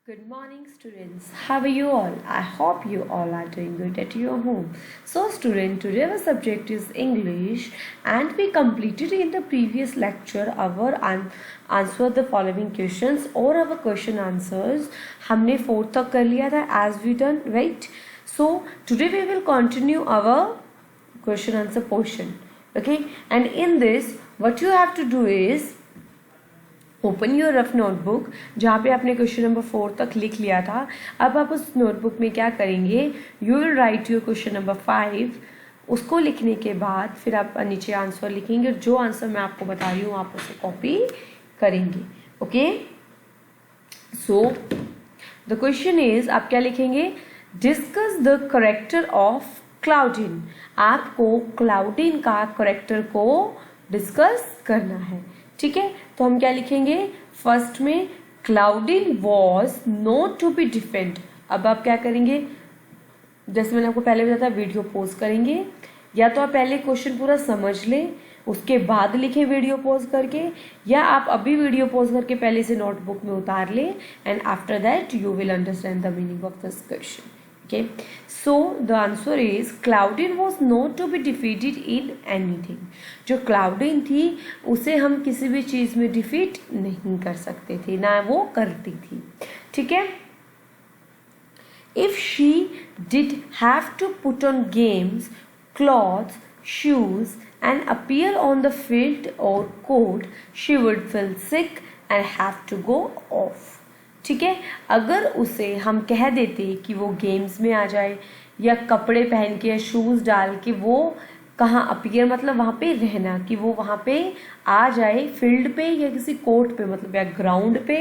Good morning, students. How are you all? I hope you all are doing good at your home. So, student, today our subject is English, and we completed in the previous lecture our answer the following questions or our question answers. हमने 4 तक कर लिया था as we done, right? So, today we will continue our question answer portion. Okay, and in this, what you have to do is open your rough notebook जहाँ पे आपने question number 4 तक लिख लिया था. अब आप उस नोटबुक में क्या करेंगे, you will write your question number 5. उसको लिखने के बाद फिर आप नीचे आंसर लिखेंगे. जो आंसर मैं आपको बता रही हूँ आप उसे कॉपी करेंगे. Okay, so the question is, आप क्या लिखेंगे, डिस्कस द करेक्टर ऑफ क्लाउडिन. आपको क्लाउडिन का करेक्टर को डिस्कस करना है. ठीक है, तो हम क्या लिखेंगे, फर्स्ट में Claudine was not to be defend. अब आप क्या करेंगे, जैसे मैंने आपको पहले बताया था, वीडियो पॉज करेंगे. या तो आप पहले क्वेश्चन पूरा समझ लें उसके बाद लिखें वीडियो पॉज करके, या आप अभी वीडियो पॉज करके पहले से नोटबुक में उतार लें and after that you will understand the meaning of this question. Okay, so the answer is Claudine was not to be defeated in anything. जो Claudine थी उसे हम किसी भी चीज में डिफीट नहीं कर सकते थे, ना वो करती थी. ठीक है, if she did have to put on games, clothes, shoes and appear on the field or court, she would feel sick and have to go off. ठीक है, अगर उसे हम कह देते कि वो गेम्स में आ जाए या कपड़े पहन के या शूज डाल के वो कहाँ अपीयर, मतलब वहाँ पे रहना, कि वो वहाँ पे आ जाए फील्ड पे या किसी कोर्ट पे, मतलब या ग्राउंड पे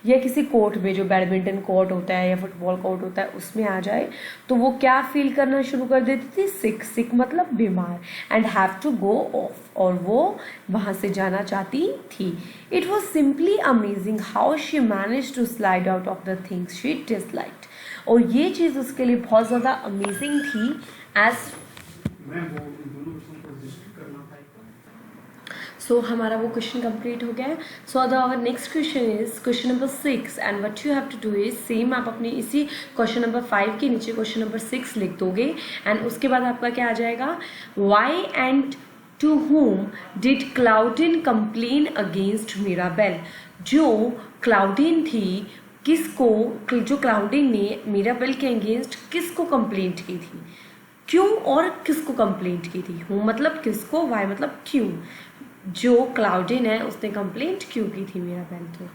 या किसी कोर्ट में जो बैडमिंटन कोर्ट होता है या फुटबॉल कोर्ट होता है उसमें आ जाए, तो वो क्या फील करना शुरू कर देती थी, सिक. सिक मतलब बीमार. And have to go off, और वो वहाँ से जाना चाहती थी. It was simply amazing how she manage to slide out of the things she disliked. और ये चीज़ उसके लिए बहुत ज़्यादा अमेजिंग थी. एज सो हमारा वो क्वेश्चन कंप्लीट हो गया है. So our next question is question number 6 and what you have to do is same आप अपने इसी क्वेश्चन नंबर 5 के नीचे क्वेश्चन नंबर 6 लिख दोगे एंड उसके बाद आपका क्या आ जाएगा, why and to whom did Claudine complain against Mirabel. जो क्लाउडिन थी किसको, जो क्लाउडिन ने मिराबेल के अगेंस्ट किसको कंप्लेंट की थी, क्यों और किसको कंप्लेंट की थी. हूँ मतलब किसको, वाई मतलब क्यों. जो क्लाउडिन है उसने कंप्लेंट क्यों की थी मिराबेल को.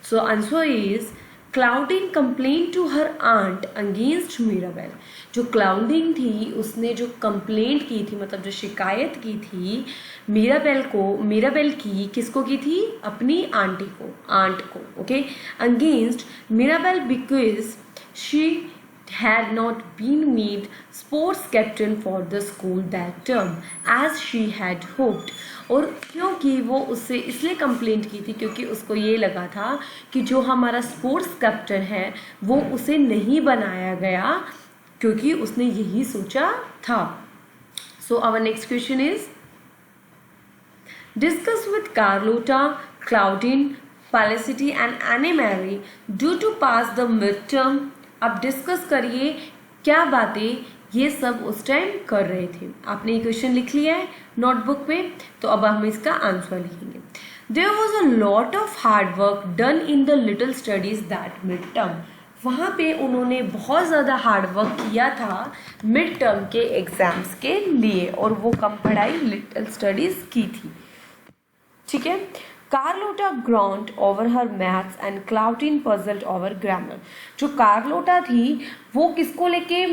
So answer is Claudine complain to her aunt against Mirabel. जो क्लाउडिन थी उसने जो कंप्लेंट की थी, मतलब जो शिकायत की थी मिराबेल की किसको की थी, अपनी आंट को. Okay, against Mirabel because she had not been made sports captain for the school that term as she had hoped. और क्योंकि वो उससे इसलिए कंप्लेंट की थी क्योंकि उसको ये लगा था कि जो हमारा स्पोर्ट्स कैप्टन है वो उसे नहीं बनाया गया, क्योंकि उसने यही सोचा था. So our next question is, discuss with Carlotta, Claudine, Felicity and Anne Marie due to pass the mid term. आप डिस्कस करिए क्या बातें ये सब उस टाइम कर रहे थे. आपने ये क्वेश्चन लिख लिया है नोटबुक में, तो अब हम इसका आंसर लिखेंगे. There was a lot of hard work done in the little studies that mid term. वहाँ पे उन्होंने बहुत ज़्यादा हार्ड वर्क किया था मिड टर्म के एग्जाम्स के लिए, और वो कम पढ़ाई लिटिल स्टडीज की थी. ठीक है, Carlotta groaned over her maths and Claudine puzzled over grammar. जो कार्लोटा थी वो किसको लेके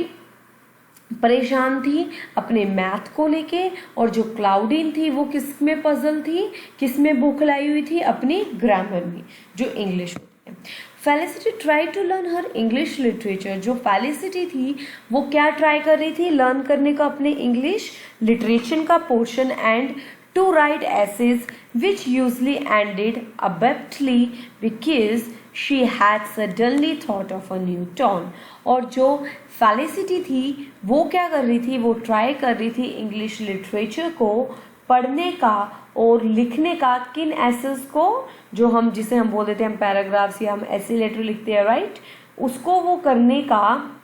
परेशान थी, अपने मैथ को लेके, और जो क्लाउडिन थी वो किस में पजल थी, किस में बौखलाई हुई थी, अपनी ग्रामर में जो इंग्लिश होती है. Felicity try to learn her English literature. जो फेलिसिटी थी वो क्या ट्राई कर रही थी, लर्न करने का अपने इंग्लिश लिटरेचर का portion and to write essays which usually ended abruptly because she had suddenly thought of a new tone. और जो फेलिसिटी थी वो क्या कर रही थी, वो ट्राई कर रही थी इंग्लिश लिटरेचर को पढ़ने का और लिखने का. किन एसेस को, जो हम जिसे हम बोल देते हैं हम पैराग्राफ्स या हम ऐसे लेटर लिखते हैं, राइट. उसको वो करने का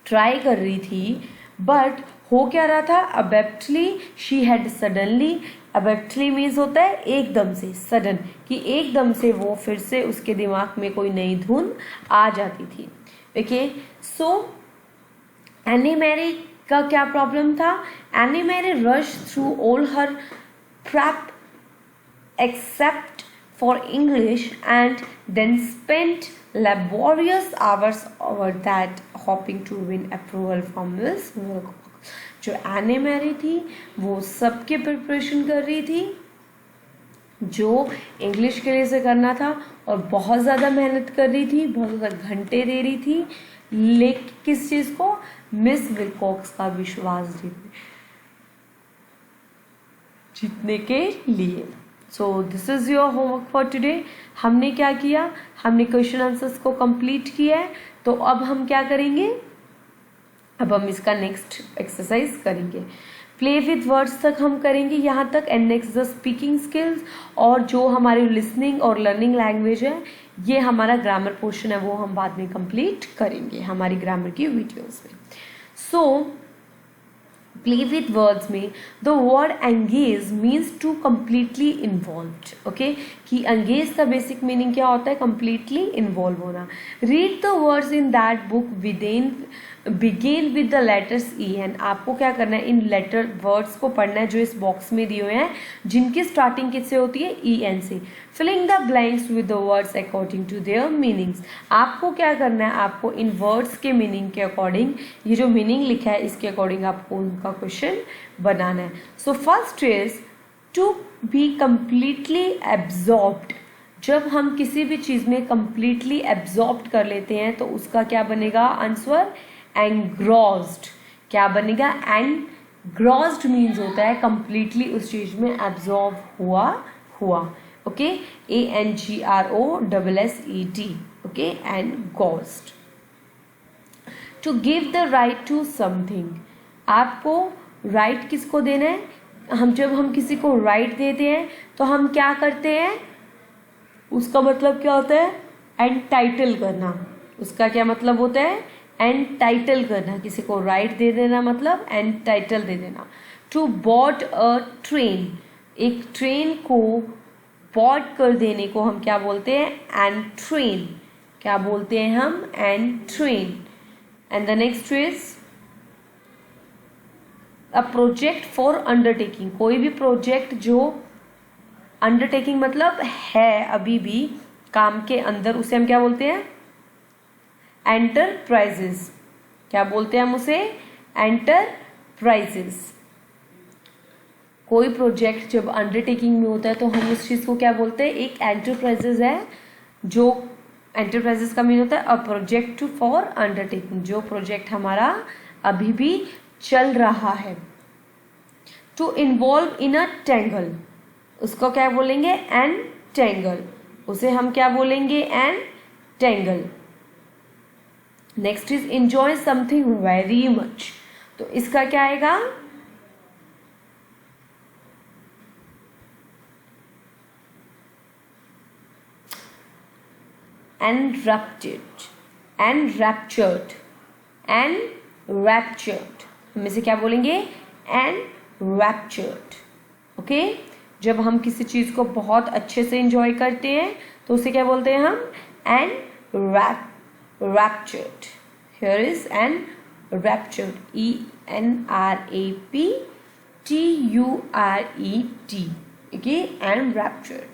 ट्राई कर रही थी, बट हो क्या रहा था, अबैप्टली शी हैड सडनली, अबैप्टली मीन्स होता है एकदम से, सडन, कि एकदम से वो फिर से उसके दिमाग में कोई नई धुन आ जाती थी। ओके, सो एनी मैरी का क्या प्रॉब्लम था, Annie Mary rush through all her prep except for English and then spent laborious hours over that hoping to win approval from Miss Wilcox। जो एनी मैरी थी वो सबके preparation कर रही थी जो इंग्लिश के लिए से करना था, और बहुत ज़्यादा मेहनत कर रही थी, बहुत ज़्यादा घंटे दे रही थी, लेकिन किस चीज़ को, मिस विलकॉक्स का विश्वास जीतने के लिए। So this is your homework for today. हमने क्या किया, हमने क्वेश्चन आंसर्स को कंप्लीट किया है। तो अब हम क्या करेंगे, अब हम इसका नेक्स्ट एक्सरसाइज करेंगे। प्ले विथ वर्ड्स तक हम करेंगे यहाँ तक, and next the speaking skills, और जो हमारी लिसनिंग और लर्निंग लैंग्वेज है, ये हमारा ग्रामर पोर्शन है, वो हम बाद में कंप्लीट करेंगे हमारी ग्रामर की वीडियोस में। सो प्ले विथ वर्ड्स में the word engage means to completely involved. Okay, कि एंगेज का बेसिक मीनिंग क्या होता है, कम्प्लीटली इन्वॉल्व होना। Read the words in that book begin with the letters E N. आपको क्या करना है, इन लेटर वर्ड्स को पढ़ना है जो इस बॉक्स में दिए हुए हैं, जिनकी स्टार्टिंग किससे होती है, ई एन से। Filling the blanks with the words according to their meanings. आपको क्या करना है, आपको इन वर्ड्स के मीनिंग के अकॉर्डिंग, ये जो मीनिंग लिखा है इसके अकॉर्डिंग आपको उनका क्वेश्चन बनाना है। So first is to be completely absorbed. जब हम किसी भी चीज़ में कंप्लीटली एब्जॉर्ब कर लेते हैं तो उसका क्या बनेगा आंसर, एंग्रॉस्ड। क्या बनेगा, एंग्रॉस्ड मीन्स होता है कंप्लीटली उस चीज में एब्जॉर्ब हुआ। Okay, ANGROSSED। Okay, engrossed. To give the right to something. आपको राइट किसको देना है, जब हम किसी को राइट देते हैं तो हम क्या करते हैं, उसका मतलब क्या होता है, एंटाइटल करना। उसका क्या मतलब होता है, एंटाइटल करना। किसी को राइट दे देना मतलब एंटाइटल दे देना। टू बॉट अ ट्रेन, एक ट्रेन को बॉट कर देने को हम क्या बोलते हैं, एंड ट्रेन। क्या बोलते हैं हम, and train. And the next is a project for undertaking. कोई भी प्रोजेक्ट जो अंडरटेकिंग मतलब है अभी भी काम के अंदर, उसे हम क्या बोलते हैं, एंटरप्राइजेस। क्या बोलते हैं हम उसे, एंटरप्राइजेस। कोई प्रोजेक्ट जब अंडरटेकिंग में होता है तो हम उस चीज को क्या बोलते हैं, एक एंटरप्राइजेस है। जो एंटरप्राइजेस का मीन होता है अ प्रोजेक्ट फॉर अंडरटेकिंग, जो प्रोजेक्ट हमारा अभी भी चल रहा है। To involve in a tangle, उसको क्या बोलेंगे, एंटेंगल। उसे हम क्या बोलेंगे, entangle. Next is enjoy something very much. तो इसका क्या आएगा, एनरप्टेड, एनरैप्चर्ड, एनरैप्चर्ड। हम इसे क्या बोलेंगे, एनरैप्चर्ड। ओके, जब हम किसी चीज को बहुत अच्छे से इंजॉय करते हैं तो उसे क्या बोलते हैं हम, enraptured. Here is enraptured, ENRAPTURED। Okay, enraptured.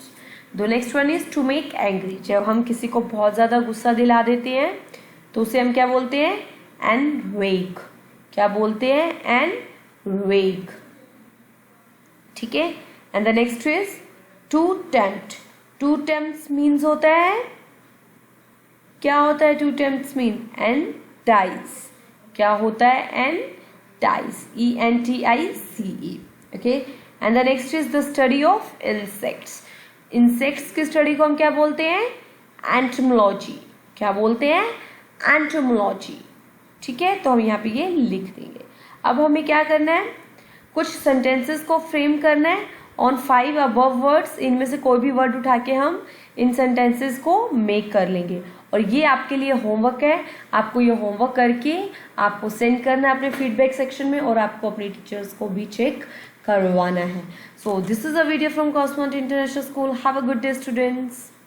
The next one is to make angry. जब हम किसी को बहुत ज्यादा गुस्सा दिला देते हैं तो उसे हम क्या बोलते हैं, एनरेग। क्या बोलते हैं, एनरेग। ठीक है। And the next is to tempt. To tempt means होता है, क्या होता है टू टेम्प्ट मीन, एंटाइज। क्या होता है, एंटाइज, ENTICE। Okay. And the next is the study of insects. Insects की स्टडी को हम क्या बोलते हैं, एंटोमोलॉजी। क्या बोलते हैं, एंटोमोलॉजी। ठीक है, तो हम यहाँ पे ये लिख देंगे। अब हमें क्या करना है, कुछ सेंटेंसेस को फ्रेम करना है ऑन 5 अबव वर्ड्स। इनमें से कोई भी वर्ड उठा के हम इन सेंटेंसेस को मेक कर लेंगे। और ये आपके लिए होमवर्क है, आपको ये होमवर्क करके आपको सेंड करना है अपने फीडबैक सेक्शन में, और आपको अपने टीचर्स को भी चेक करवाना है. So this is a video from Cosmont International School. Have a good day, students.